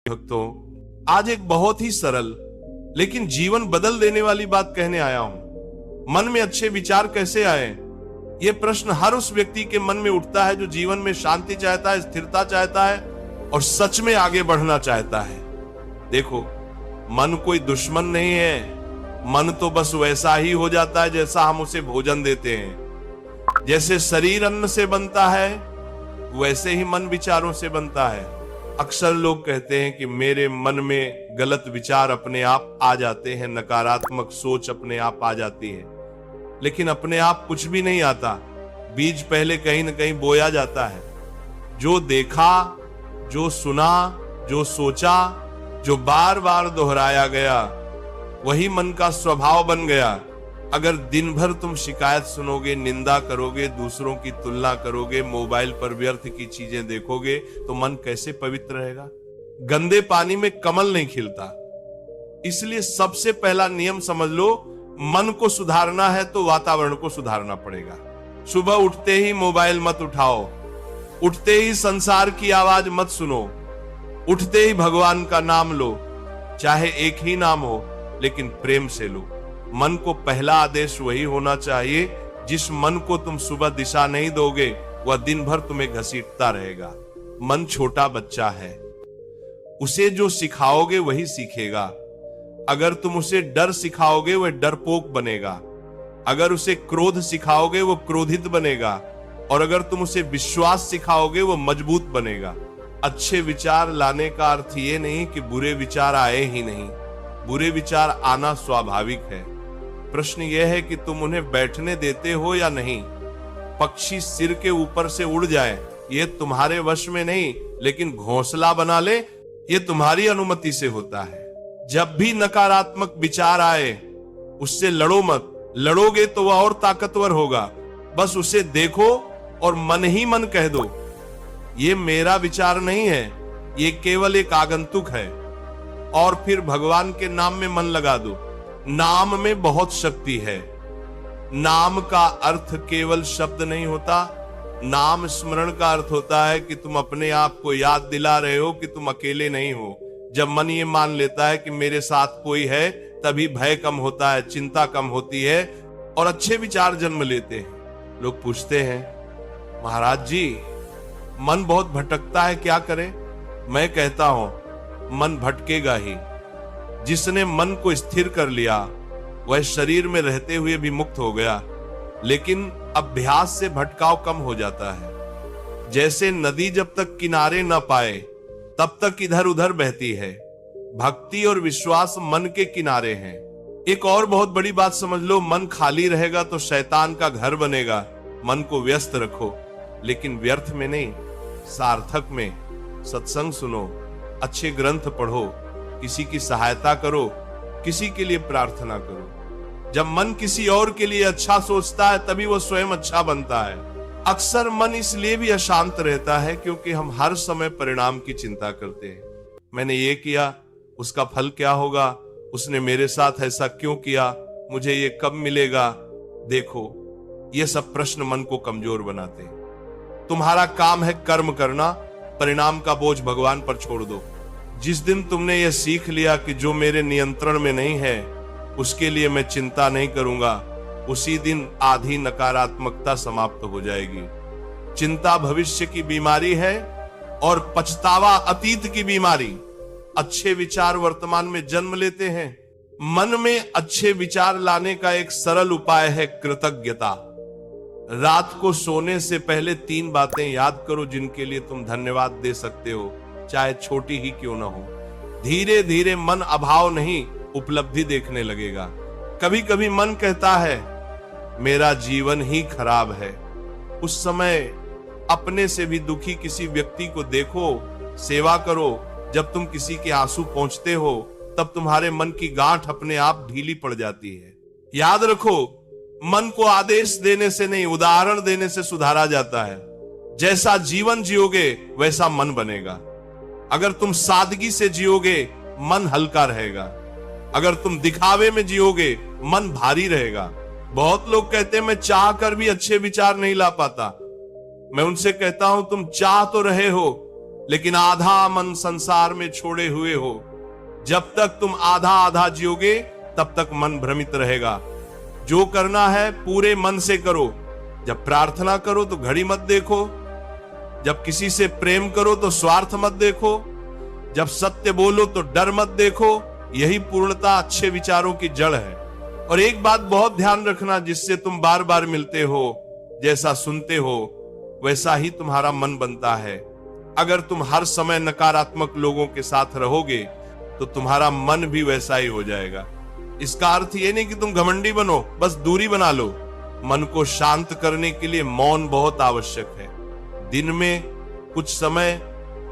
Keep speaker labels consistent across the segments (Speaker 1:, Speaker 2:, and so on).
Speaker 1: भक्तों, आज एक बहुत ही सरल लेकिन जीवन बदल देने वाली बात कहने आया हूं। मन में अच्छे विचार कैसे आए? यह प्रश्न हर उस व्यक्ति के मन में उठता है जो जीवन में शांति चाहता है, स्थिरता चाहता है और सच में आगे बढ़ना चाहता है। देखो, मन कोई दुश्मन नहीं है। मन तो बस वैसा ही हो जाता है जैसा हम उसे भोजन देते हैं। जैसे शरीर अन्न से बनता है, वैसे ही मन विचारों से बनता है। अक्सर लोग कहते हैं कि मेरे मन में गलत विचार अपने आप आ जाते हैं, नकारात्मक सोच अपने आप आ जाती है। लेकिन अपने आप कुछ भी नहीं आता, बीज पहले कहीं न कहीं बोया जाता है। जो देखा, जो सुना, जो सोचा, जो बार बार दोहराया गया, वही मन का स्वभाव बन गया। अगर दिन भर तुम शिकायत सुनोगे, निंदा करोगे, दूसरों की तुलना करोगे, मोबाइल पर व्यर्थ की चीजें देखोगे, तो मन कैसे पवित्र रहेगा? गंदे पानी में कमल नहीं खिलता। इसलिए सबसे पहला नियम समझ लो, मन को सुधारना है तो वातावरण को सुधारना पड़ेगा। सुबह उठते ही मोबाइल मत उठाओ, उठते ही संसार की आवाज मत सुनो, उठते ही भगवान का नाम लो। चाहे एक ही नाम हो, लेकिन प्रेम से लो। मन को पहला आदेश वही होना चाहिए। जिस मन को तुम सुबह दिशा नहीं दोगे, वह दिन भर तुम्हें घसीटता रहेगा। मन छोटा बच्चा है, उसे जो सिखाओगे वही सीखेगा। अगर तुम उसे डर सिखाओगे, वह डरपोक बनेगा। अगर उसे क्रोध सिखाओगे, वो क्रोधित बनेगा। और अगर तुम उसे विश्वास सिखाओगे, वो मजबूत बनेगा। अच्छे विचार लाने का अर्थ ये नहीं कि बुरे विचार आए ही नहीं। बुरे विचार आना स्वाभाविक है। प्रश्न यह है कि तुम उन्हें बैठने देते हो या नहीं। पक्षी सिर के ऊपर से उड़ जाए, यह तुम्हारे वश में नहीं, लेकिन घोंसला बना ले, यह तुम्हारी अनुमति से होता है। जब भी नकारात्मक विचार आए, उससे लड़ो मत। लड़ोगे तो वह और ताकतवर होगा। बस उसे देखो और मन ही मन कह दो, यह मेरा विचार नहीं है, यह केवल एक आगंतुक है। और फिर भगवान के नाम में मन लगा दो। नाम में बहुत शक्ति है। नाम का अर्थ केवल शब्द नहीं होता। नाम स्मरण का अर्थ होता है कि तुम अपने आप को याद दिला रहे हो कि तुम अकेले नहीं हो। जब मन ये मान लेता है कि मेरे साथ कोई है, तभी भय कम होता है, चिंता कम होती है और अच्छे विचार जन्म लेते हैं। लोग पूछते हैं, महाराज जी, मन बहुत भटकता है, क्या करें? मैं कहता हूं, मन भटकेगा ही। जिसने मन को स्थिर कर लिया, वह शरीर में रहते हुए भी मुक्त हो गया। लेकिन अभ्यास से भटकाव कम हो जाता है। जैसे नदी जब तक किनारे न पाए, तब तक इधर उधर बहती है। भक्ति और विश्वास मन के किनारे हैं। एक और बहुत बड़ी बात समझ लो, मन खाली रहेगा तो शैतान का घर बनेगा। मन को व्यस्त रखो, लेकिन व्यर्थ में नहीं, सार्थक में। सत्संग सुनो, अच्छे ग्रंथ पढ़ो, किसी की सहायता करो, किसी के लिए प्रार्थना करो। जब मन किसी और के लिए अच्छा सोचता है, तभी वो स्वयं अच्छा बनता है। अक्सर मन इसलिए भी अशांत रहता है क्योंकि हम हर समय परिणाम की चिंता करते हैं। मैंने ये किया, उसका फल क्या होगा? उसने मेरे साथ ऐसा क्यों किया? मुझे ये कब मिलेगा? देखो, ये सब प्रश्न मन को कमजोर बनाते हैं। तुम्हारा काम है कर्म करना, परिणाम का बोझ भगवान पर छोड़ दो। जिस दिन तुमने यह सीख लिया कि जो मेरे नियंत्रण में नहीं है, उसके लिए मैं चिंता नहीं करूंगा, उसी दिन आधी नकारात्मकता समाप्त हो जाएगी। चिंता भविष्य की बीमारी है और पछतावा अतीत की बीमारी। अच्छे विचार वर्तमान में जन्म लेते हैं। मन में अच्छे विचार लाने का एक सरल उपाय है कृतज्ञता। रात को सोने से पहले 3 बातें याद करो जिनके लिए तुम धन्यवाद दे सकते हो, चाहे छोटी ही क्यों ना हो। धीरे धीरे मन अभाव नहीं, उपलब्धि देखने लगेगा। कभी कभी मन कहता है, मेरा जीवन ही खराब है। उस समय अपने से भी दुखी किसी व्यक्ति को देखो, सेवा करो। जब तुम किसी के आंसू पहुंचते हो, तब तुम्हारे मन की गांठ अपने आप ढीली पड़ जाती है। याद रखो, मन को आदेश देने से नहीं, उदाहरण देने से सुधारा जाता है। जैसा जीवन जियोगे, वैसा मन बनेगा। अगर तुम सादगी से जियोगे, मन हल्का रहेगा। अगर तुम दिखावे में जियोगे, मन भारी रहेगा। बहुत लोग कहते हैं, मैं चाह कर भी अच्छे विचार नहीं ला पाता। मैं उनसे कहता हूं, तुम चाह तो रहे हो, लेकिन आधा मन संसार में छोड़े हुए हो। जब तक तुम आधा आधा जियोगे तब तक मन भ्रमित रहेगा। जो करना है पूरे मन से करो। जब प्रार्थना करो तो घड़ी मत देखो। जब किसी से प्रेम करो तो स्वार्थ मत देखो। जब सत्य बोलो तो डर मत देखो। यही पूर्णता अच्छे विचारों की जड़ है। और एक बात बहुत ध्यान रखना, जिससे तुम बार बार मिलते हो, जैसा सुनते हो वैसा ही तुम्हारा मन बनता है। अगर तुम हर समय नकारात्मक लोगों के साथ रहोगे तो तुम्हारा मन भी वैसा ही हो जाएगा। इसका अर्थ ये नहीं कि तुम घमंडी बनो, बस दूरी बना लो। मन को शांत करने के लिए मौन बहुत आवश्यक है। दिन में कुछ समय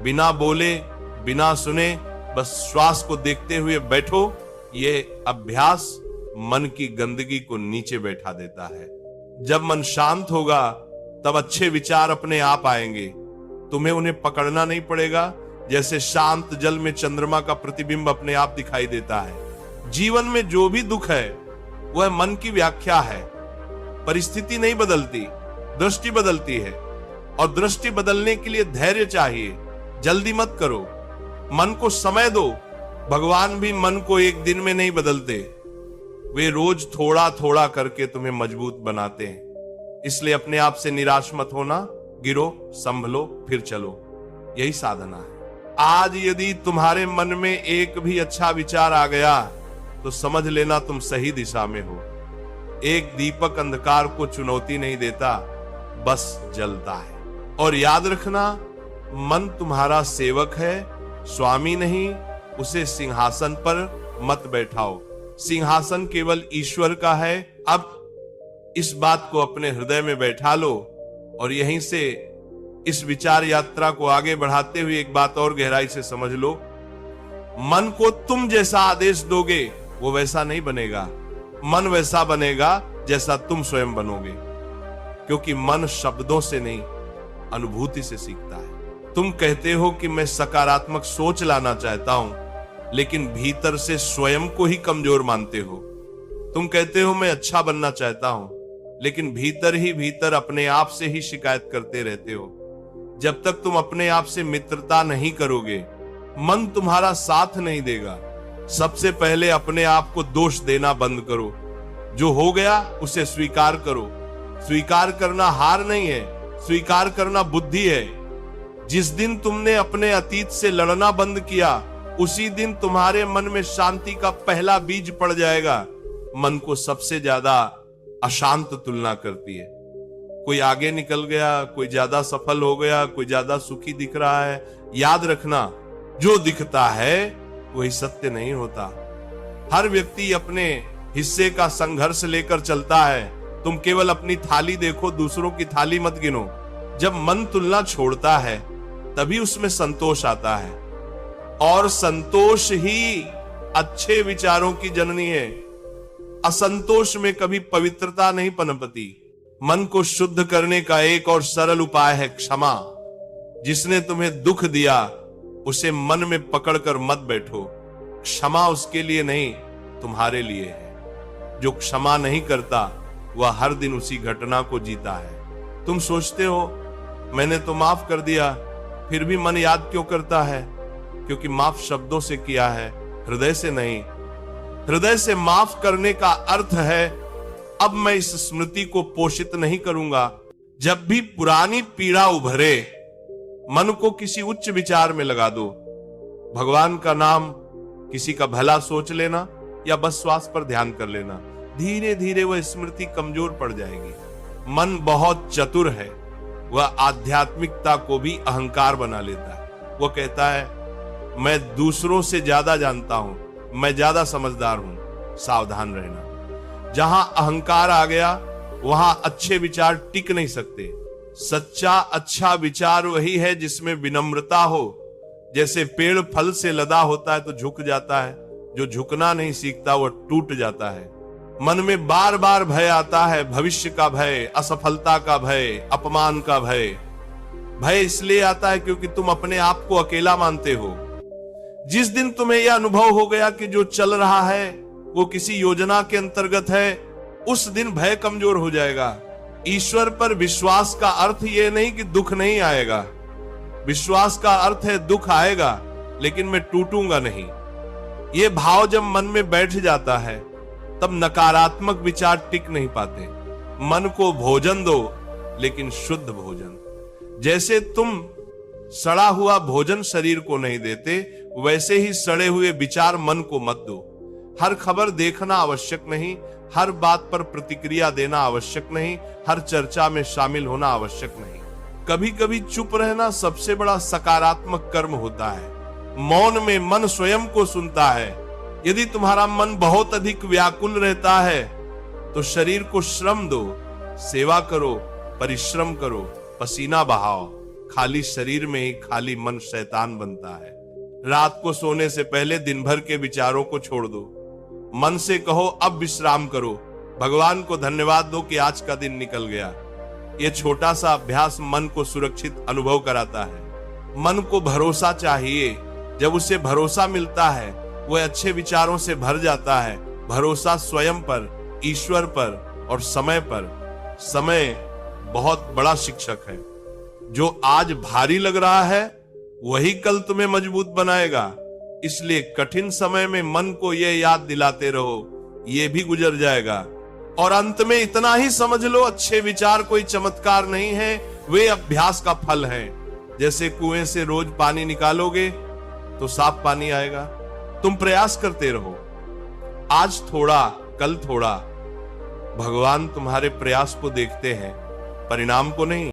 Speaker 1: बिना बोले बिना सुने बस श्वास को देखते हुए बैठो। ये अभ्यास मन की गंदगी को नीचे बैठा देता है। जब मन शांत होगा तब अच्छे विचार अपने आप आएंगे। तुम्हें उन्हें पकड़ना नहीं पड़ेगा। जैसे शांत जल में चंद्रमा का प्रतिबिंब अपने आप दिखाई देता है। जीवन में जो भी दुख है वह मन की व्याख्या है। परिस्थिति नहीं बदलती, दृष्टि बदलती है। और दृष्टि बदलने के लिए धैर्य चाहिए। जल्दी मत करो, मन को समय दो। भगवान भी मन को एक दिन में नहीं बदलते। वे रोज थोड़ा थोड़ा करके तुम्हें मजबूत बनाते हैं। इसलिए अपने आप से निराश मत होना। गिरो, संभलो, फिर चलो। यही साधना है। आज यदि तुम्हारे मन में एक भी अच्छा विचार आ गया तो समझ लेना तुम सही दिशा में हो। एक दीपक अंधकार को चुनौती नहीं देता, बस जलता है। और याद रखना, मन तुम्हारा सेवक है, स्वामी नहीं। उसे सिंहासन पर मत बैठाओ। सिंहासन केवल ईश्वर का है। अब इस बात को अपने हृदय में बैठा लो और यहीं से इस विचार यात्रा को आगे बढ़ाते हुए एक बात और गहराई से समझ लो। मन को तुम जैसा आदेश दोगे वो वैसा नहीं बनेगा। मन वैसा बनेगा जैसा तुम स्वयं बनोगे। क्योंकि मन शब्दों से नहीं, अनुभूति से सीखता है। तुम कहते हो कि मैं सकारात्मक सोच लाना चाहता हूं, लेकिन भीतर से स्वयं को ही कमजोर मानते हो। तुम कहते हो मैं अच्छा बनना चाहता हूं, लेकिन भीतर ही भीतर अपने आप से ही शिकायत करते रहते हो। जब तक तुम अपने आप से मित्रता नहीं करोगे, मन तुम्हारा साथ नहीं देगा। सबसे पहले अपने आप को दोष देना बंद करो। जो हो गया उसे स्वीकार करो। स्वीकार करना हार नहीं है, स्वीकार करना बुद्धि है। जिस दिन तुमने अपने अतीत से लड़ना बंद किया, उसी दिन तुम्हारे मन में शांति का पहला बीज पड़ जाएगा। मन को सबसे ज्यादा अशांत तुलना करती है। कोई आगे निकल गया, कोई ज्यादा सफल हो गया, कोई ज्यादा सुखी दिख रहा है। याद रखना, जो दिखता है वही सत्य नहीं होता। हर व्यक्ति अपने हिस्से का संघर्ष लेकर चलता है। तुम केवल अपनी थाली देखो, दूसरों की थाली मत गिनो। जब मन तुलना छोड़ता है तभी उसमें संतोष आता है, और संतोष ही अच्छे विचारों की जननी है। असंतोष में कभी पवित्रता नहीं पनपती। मन को शुद्ध करने का एक और सरल उपाय है क्षमा। जिसने तुम्हें दुख दिया उसे मन में पकड़कर मत बैठो। क्षमा उसके लिए नहीं, तुम्हारे लिए है। जो क्षमा नहीं करता वह हर दिन उसी घटना को जीता है। तुम सोचते हो मैंने तो माफ कर दिया, फिर भी मन याद क्यों करता है? क्योंकि माफ शब्दों से किया है, हृदय से नहीं। हृदय से माफ करने का अर्थ है अब मैं इस स्मृति को पोषित नहीं करूंगा। जब भी पुरानी पीड़ा उभरे, मन को किसी उच्च विचार में लगा दो। भगवान का नाम, किसी का भला सोच लेना या बस श्वास पर ध्यान कर लेना। धीरे धीरे वह स्मृति कमजोर पड़ जाएगी। मन बहुत चतुर है, वह आध्यात्मिकता को भी अहंकार बना लेता है। वह कहता है मैं दूसरों से ज्यादा जानता हूं, मैं ज्यादा समझदार हूं। सावधान रहना। जहां अहंकार आ गया वहां अच्छे विचार टिक नहीं सकते। सच्चा अच्छा विचार वही है जिसमें विनम्रता हो। जैसे पेड़ फल से लदा होता है तो झुक जाता है, जो झुकना नहीं सीखता वह टूट जाता है। मन में बार बार भय आता है, भविष्य का भय, असफलता का भय, अपमान का भय। भय इसलिए आता है क्योंकि तुम अपने आप को अकेला मानते हो। जिस दिन तुम्हें यह अनुभव हो गया कि जो चल रहा है वो किसी योजना के अंतर्गत है, उस दिन भय कमजोर हो जाएगा। ईश्वर पर विश्वास का अर्थ यह नहीं कि दुख नहीं आएगा। विश्वास का अर्थ है दुख आएगा लेकिन मैं टूटूंगा नहीं। ये भाव जब मन में बैठ जाता है तब नकारात्मक विचार टिक नहीं पाते। मन को भोजन दो लेकिन शुद्ध भोजन। जैसे तुम सड़ा हुआ भोजन शरीर को नहीं देते, वैसे ही सड़े हुए विचार मन को मत दो। हर खबर देखना आवश्यक नहीं, हर बात पर प्रतिक्रिया देना आवश्यक नहीं, हर चर्चा में शामिल होना आवश्यक नहीं। कभी कभी चुप रहना सबसे बड़ा सकारात्मक कर्म होता है। मौन में मन स्वयं को सुनता है। यदि तुम्हारा मन बहुत अधिक व्याकुल रहता है तो शरीर को श्रम दो, सेवा करो, परिश्रम करो, पसीना बहाओ। खाली शरीर में ही खाली मन शैतान बनता है। रात को सोने से पहले दिन भर के विचारों को छोड़ दो। मन से कहो अब विश्राम करो। भगवान को धन्यवाद दो कि आज का दिन निकल गया। यह छोटा सा अभ्यास मन को सुरक्षित अनुभव कराता है। मन को भरोसा चाहिए। जब उसे भरोसा मिलता है वह अच्छे विचारों से भर जाता है। भरोसा स्वयं पर, ईश्वर पर और समय पर। समय बहुत बड़ा शिक्षक है। जो आज भारी लग रहा है वही कल तुम्हें मजबूत बनाएगा। इसलिए कठिन समय में मन को यह याद दिलाते रहो, ये भी गुजर जाएगा। और अंत में इतना ही समझ लो, अच्छे विचार कोई चमत्कार नहीं है, वे अभ्यास का फल हैं। जैसे कुएं से रोज पानी निकालोगे तो साफ पानी आएगा। तुम प्रयास करते रहो, आज थोड़ा कल थोड़ा। भगवान तुम्हारे प्रयास को देखते हैं, परिणाम को नहीं।